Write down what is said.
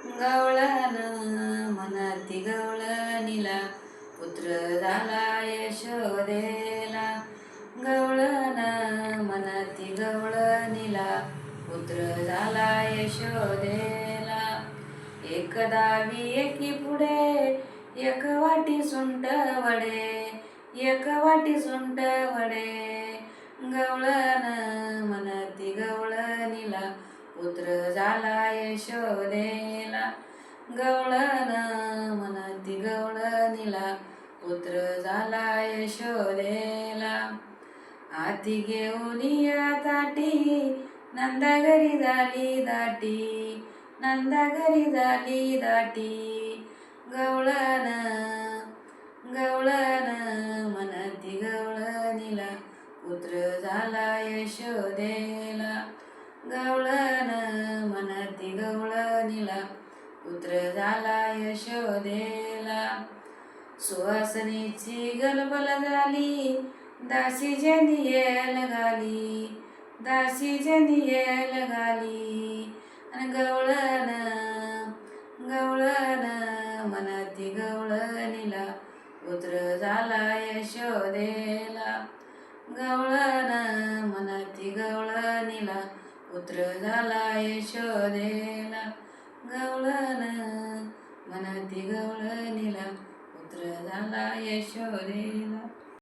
गवळण म्हणती गवळणीला पुत्र झाला यशोदेला. गवळण म्हणती गवळणीला पुत्र झाला यशोदेला. एक दावी एकी पुढे एक वाटी सुंट वडे, एक वाटी सुंट वडे. गवळण म्हणती गवळणीला पुत्र झाला यशोदेला. गवळण म्हणती गवळणीला पुत्र झाला यशोदेला. हाती घेऊन या ताटी नंदा घरी झाली दाटी, नंदा घरी झाली दाटी. गवळण गवळण म्हणती गवळणीला पुत्र झाला यशोदेला. गवळण म्हणती गवळणीला पुत्र झाला यशोदेला. सुवासनीची गलबल झाली दासी जनियल घाली, दासी जनियल घाली. आणि गवळण गवळण म्हणती गवळणीला पुत्र झाला यशोदेला. गवळण म्हणती गवळणीला पुत्र झाला यशोदेला. गवळण म्हणती गवळणीला पुत्र झाला यशोदेला.